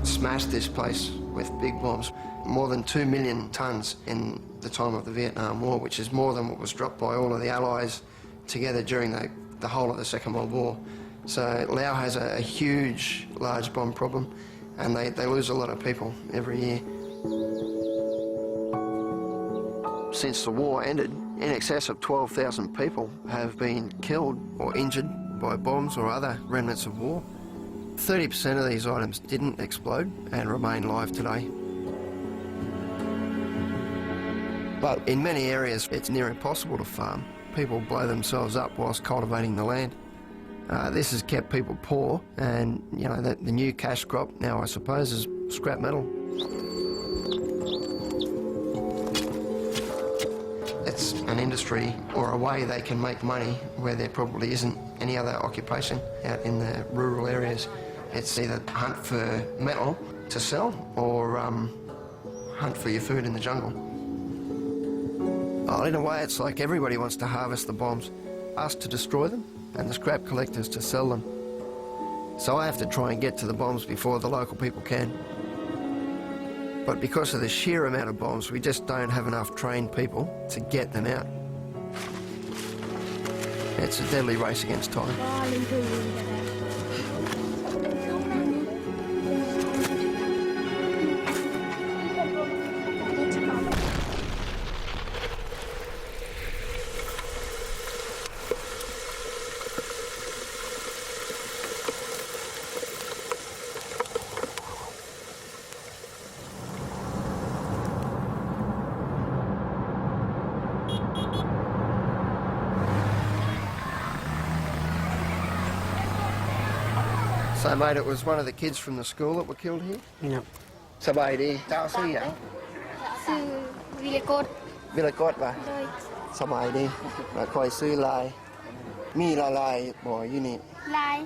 smashed this place with big bombs. More than 2 million tonnes in the time of the Vietnam War, which is more than what was dropped by all of the Allies together during the whole of the Second World War. So Laos has a huge, large bomb problem, and they lose a lot of people every year. Since the war ended, in excess of 12,000 people have been killed or injured by bombs or other remnants of war. 30% of these items didn't explode and remain live today. But in many areas, it's near impossible to farm. People blow themselves up whilst cultivating the land. This has kept people poor, and you know the new cash crop now, I suppose, is scrap metal. It's an industry or a way they can make money where there probably isn't any other occupation out in the rural areas. It's either hunt for metal to sell or hunt for your food in the jungle. Well, in a way, it's like everybody wants to harvest the bombs, us to destroy them, and the scrap collectors to sell them. So I have to try and get to the bombs before the local people can. But because of the sheer amount of bombs, we just don't have enough trained people to get them out. It's a deadly race against time. So, mate, it was one of the kids from the school that were killed here? Yep. Sabai Tao sư vậy? Sư Vilacot. Vilacot ba? Rồi. Sabai Và coi sư lai. Mi la lai bỏ như nè. ลาย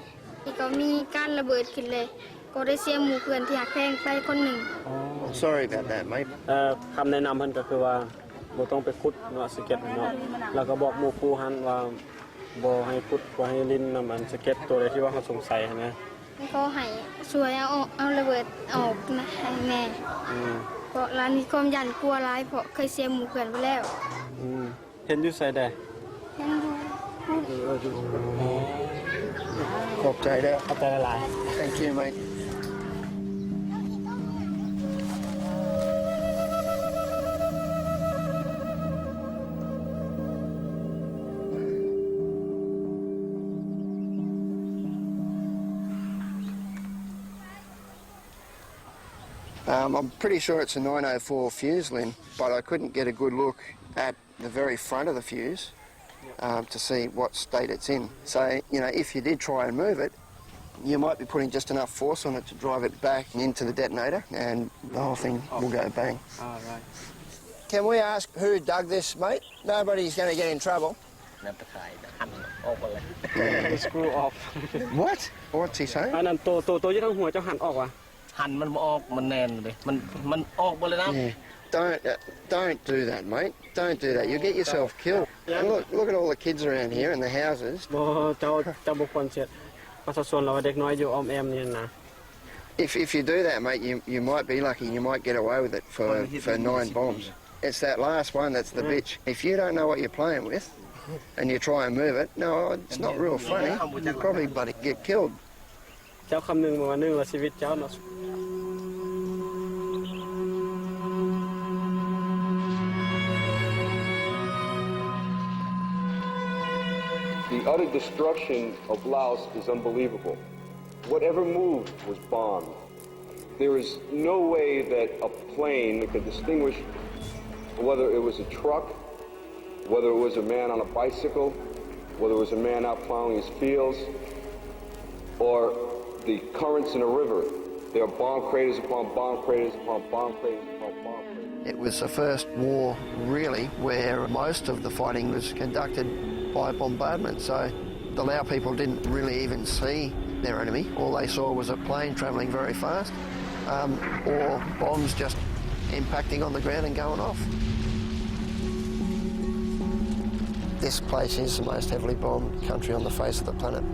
ที่ก็มีการระเบิดขึ้นเลยก็ได้เสียหมู่เพื่อนที่หักแพงไปคนหนึ่ง Sorry about that, mate. คำแนะนำเพิ่นก็คือว่าบ่ต้องไปขุดเนาะสเก็ตเนาะแล้วก็บอกหมู่ครูหันว่าบ่ให้ขุดบ่ให้ลิ้นนำอันสเก็ตตัวใดที่ว่าเขาสงสัยนะ ก็ให้ช่วยเอาระเบิดออกนะให้แน่เพราะร้านนี้ความยันกลัวร้ายเพราะเคยเสียหมู่เพื่อนไปแล้ว เห็นอยู่ไสได้ เห็นดู ขอบใจด้วย เอาใจละลาย Thank you, mate. I'm pretty sure it's a 904 fuse, Lynn, but I couldn't get a good look at the very front of the fuse to see what state it's in. So, you know, if you did try and move it, you might be putting just enough force on it to drive it back into the detonator and the whole thing will go bang. Oh, right. Can we ask who dug this, mate? Nobody's going to get in trouble. Screw off. What? What's he saying? อันนั้นตัวอยู่ทางหัวเจ้าหันออกว่ะ หันมันออกมันแน่นเลยมันออกหมดเลยนะ Don't do that, mate. Don't do that. You'll get yourself killed. And look at all the kids around here and the houses. บ่เจ้าบ่ควรเสียประชาชนเราเด็กน้อยอยู่อ้อมแอมนี่นะ If you do that, mate, you might be lucky. You might get away with it for 9 bombs. It's that last one that's the bitch. If you don't know what you're playing with and you try and move it, no, it's not real funny. You'll probably bloody get killed. เจ้าคำนึงว่านึงว่าชีวิตเจ้าเนาะ The utter destruction of Laos is unbelievable. Whatever moved was bombed. There is no way that a plane could distinguish whether it was a truck, whether it was a man on a bicycle, whether it was a man out plowing his fields, or the currents in a river. There are bomb craters upon bomb craters upon bomb craters upon bomb craters. It was the first war, really, where most of the fighting was conducted by bombardment. So the Lao people didn't really even see their enemy. All they saw was a plane travelling very fast, or bombs just impacting on the ground and going off. This place is the most heavily bombed country on the face of the planet.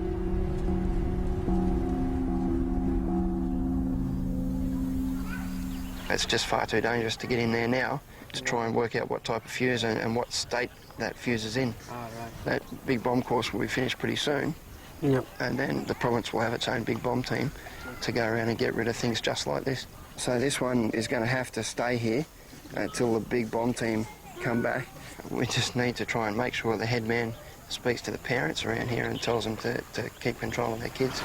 It's just far too dangerous to get in there now to try and work out what type of fuse and what state that fuse is in. That big bomb course will be finished pretty soon. Yep. And then the province will have its own big bomb team to go around and get rid of things just like this. So this one is going to have to stay here until the big bomb team come back. We just need to try and make sure the head man speaks to the parents around here and tells them to keep control of their kids.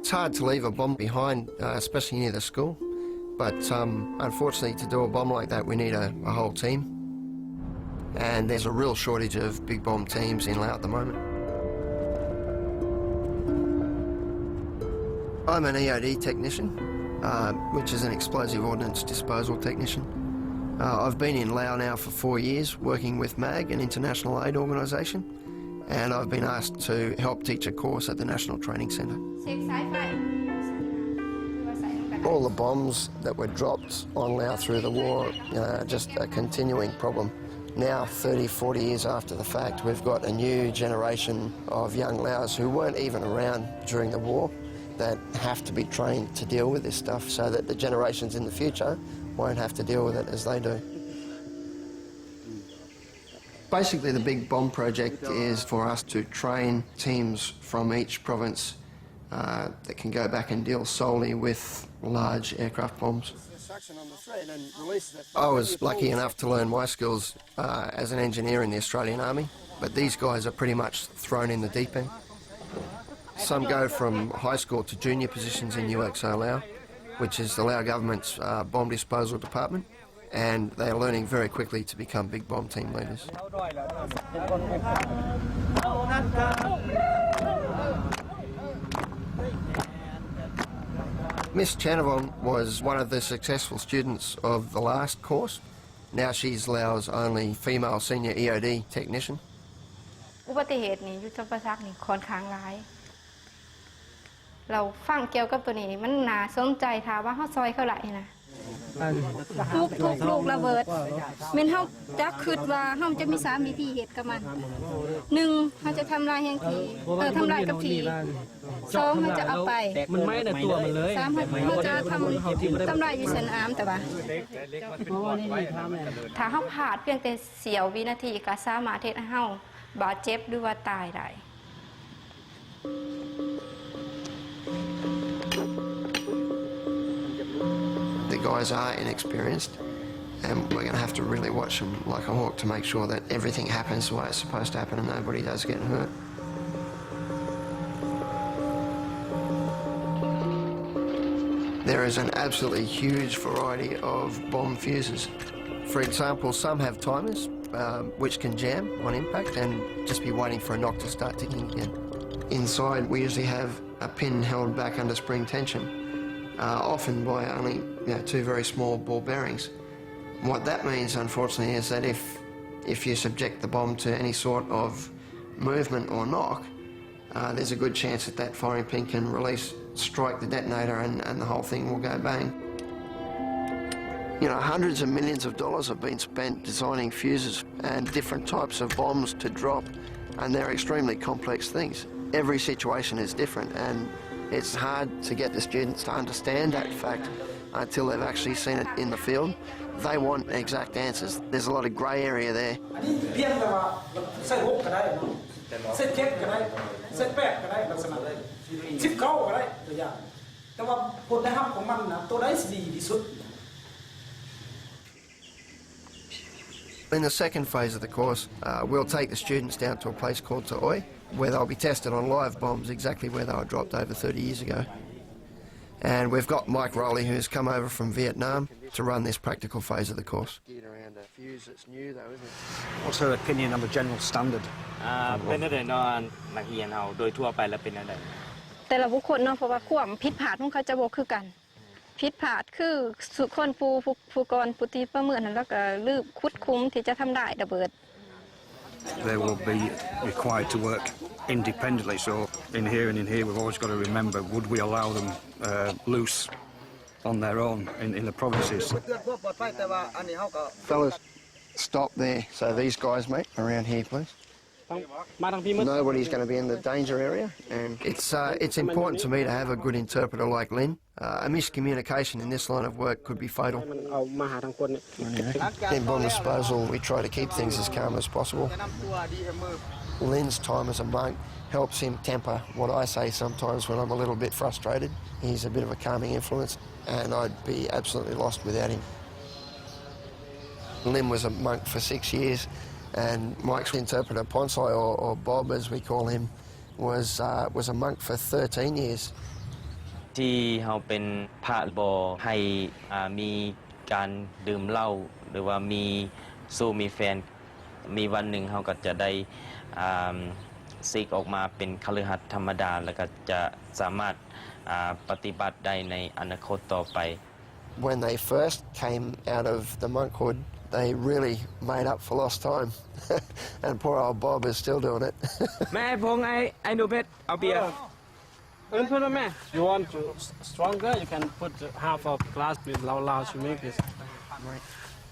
It's hard to leave a bomb behind, especially near the school, but unfortunately to do a bomb like that we need a whole team. And there's a real shortage of big bomb teams in Laos at the moment. I'm an EOD technician, which is an explosive ordnance disposal technician. I've been in Laos now for 4 years, working with MAG, an international aid organisation, and I've been asked to help teach a course at the National Training Centre. All the bombs that were dropped on Laos through the war are just a continuing problem. Now, 30, 40 years after the fact, we've got a new generation of young Laos who weren't even around during the war that have to be trained to deal with this stuff so that the generations in the future won't have to deal with it as they do. Basically, the Big Bomb Project is for us to train teams from each province that can go back and deal solely with large aircraft bombs. I was lucky enough to learn my skills as an engineer in the Australian Army, but these guys are pretty much thrown in the deep end. Some go from high school to junior positions in UXO Laos, which is the Laos government's bomb disposal department, and they are learning very quickly to become big bomb team leaders. Miss Chanavon was one of the successful students of the last course. Now she's Laos' only female senior EOD technician. อุบัติเหตุนี้ยุทธปสรรคนี่ค่อนข้างร้ายเราฟังเกี่ยวกับตัวนี้มันน่าสนใจถามว่าเฮาซอยเขาไหลนะทุกลูกระเบิดแม่นเฮาจักคิดว่าเฮาจะมี3วิธีเฮ็ดกับมัน1เฮาจะทำลายแห่งทีทำลายกับที2เฮาจะเอาไปมันไม่ในตัวมันเลย3เฮาจะทำลายอยู่เส้นอามแต่ว่าถ้าเฮาพลาดเพียงแต่เสี้ยววินาทีก็สามารถเฮ็ดให้เฮาบาดเจ็บหรือว่าตายได้ The guys are inexperienced, and we're going to have to really watch them like a hawk to make sure that everything happens the way it's supposed to happen and nobody does get hurt. There is an absolutely huge variety of bomb fuses. For example, some have timers, which can jam on impact and just be waiting for a knock to start ticking again. Inside, we usually have a pin held back under spring tension, often by only 2 very small ball bearings. What that means, unfortunately, is that if you subject the bomb to any sort of movement or knock, there's a good chance that that firing pin can strike the detonator and the whole thing will go bang. You know, hundreds of millions of dollars have been spent designing fuses and different types of bombs to drop, and they're extremely complex things. Every situation is different, and it's hard to get the students to understand that fact until they've actually seen it in the field. They want exact answers. There's a lot of grey area there. In the second phase of the course, we'll take the students down to a place called Taoi, where they'll be tested on live bombs exactly where they were dropped over 30 years ago. And we've got Mike Rowley, who's come over from Vietnam to run this practical phase of the course. What's her opinion on the general standard? เป็นได้นอนนักเรียนเฮาโดยทั่วไปแล้วเป็นได้ แต่ละบุคคลเนาะเพราะว่าความผิดพลาดของเขาจะบ่คือกันผิดพลาดคือสุคนผู้กรผู้ที่ประเมินแล้วก็ลืมคุดคุ้มที่จะทำได้ระเบิด They will be required to work independently, so in here and in here we've always got to remember, would we allow them loose on their own in the provinces? Fellas, stop there. So these guys, mate, around here, please. Nobody's going to be in the danger area, and it's important to me to have a good interpreter like Lynn. A miscommunication in this line of work could be fatal. In bomb disposal, we try to keep things as calm as possible. Lynn's time as a monk helps him temper what I say sometimes when I'm a little bit frustrated. He's a bit of a calming influence, and I'd be absolutely lost without him. Lynn was a monk for 6 years, and Mike's interpreter, Ponsai, or Bob as we call him, was a monk for 13 years. ที่เราเป็นพระบ่ให้มีการดื่มเหล้าหรือว่ามีสู้มีแฟนมีวันหนึ่งเราก็จะได้ซีกออกมาเป็นคฤหัสถ์ธรรมดาแล้วก็จะสามารถปฏิบัติได้ในอนาคตต่อไป When they first came out of the monkhood, they really made up for lost time. And poor old Bob is still doing it. แม่พงไอ้หนูเพชรเอาเบียร์put on man. You want to stronger? You can put half of glass with Lao to make this.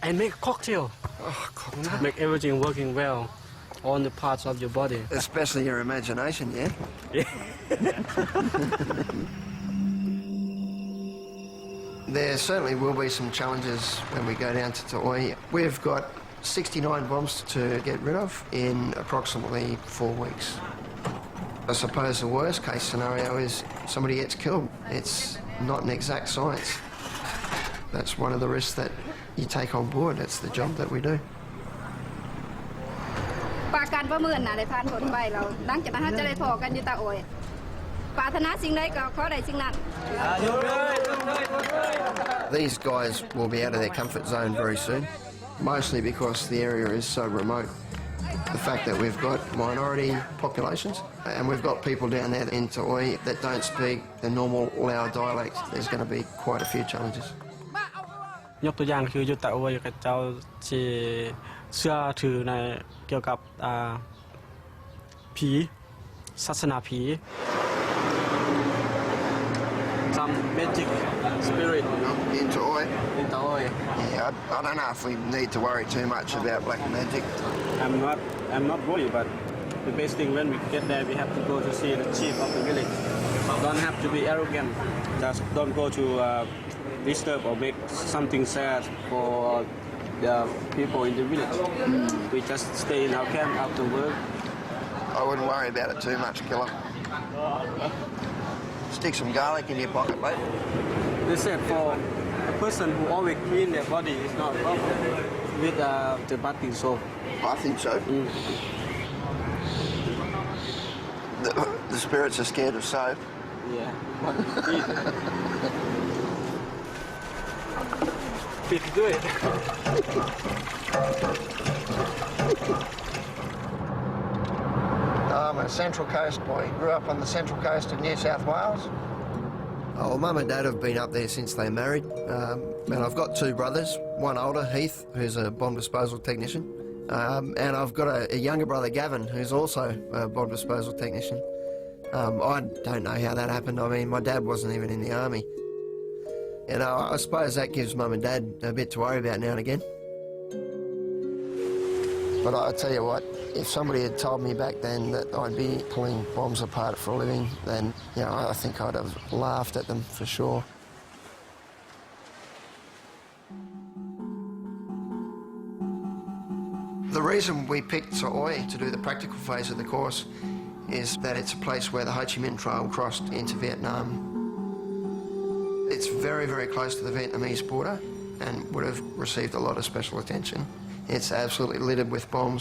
And make cocktail. Oh, cocktail. Make everything working well on the parts of your body. Especially your imagination, yeah? Yeah. There certainly will be some challenges when we go down to Ta'oi. We've got 69 bombs to get rid of in approximately 4 weeks. I suppose the worst case scenario is somebody gets killed. It's not an exact science. That's one of the risks that you take on board. It's the job that we do. ปาการประเมินน่ะได้ผ่านผลไปเราหลังจากนั้นจะได้พอกันอยู่ตาโอยปรารถนาสิ่งใดก็ขอได้สิ่งนั้น These guys will be out of their comfort zone very soon, mostly because the area is so remote. The fact that we've got minority populations and we've got people down there in Ta'oi that don't speak the normal Lao dialect, there's going to be quite a few challenges. ยกตัวอย่างคือยุตตะอวยกับเจ้าที่เชื่อถือในเกี่ยวกับผีศาสนาผี some magic spirit In Ta'oi? in Ta'oi. Yeah, I don't know if we need to worry too much about black magic. I'm not worried, but the best thing when we get there, we have to go to see the chief of the village. Don't have to be arrogant. Just don't go to disturb or make something sad for the people in the village. We just stay in our camp after work. I wouldn't worry about it too much, killer. Stick some garlic in your pocket, mate. They said for a person who always clean their body is not a problem with the bathing soap. I think so. The spirits are scared of soap. Yeah. Big do it. I'm a Central Coast boy. Grew up on the Central Coast of New South Wales. Oh, Mum and Dad have been up there since they married. And I've got 2 brothers, one older, Heath, who's a bomb disposal technician. And I've got a younger brother, Gavin, who's also a bomb disposal technician. I don't know how that happened. I mean, my dad wasn't even in the army. You know, I suppose that gives Mum and Dad a bit to worry about now and again. But I tell you what, if somebody had told me back then that I'd be pulling bombs apart for a living, then, you know, I think I'd have laughed at them for sure. The reason we picked Ta'oi to do the practical phase of the course is that it's a place where the Ho Chi Minh Trail crossed into Vietnam. It's very, very close to the Vietnamese border and would have received a lot of special attention. It's absolutely littered with bombs.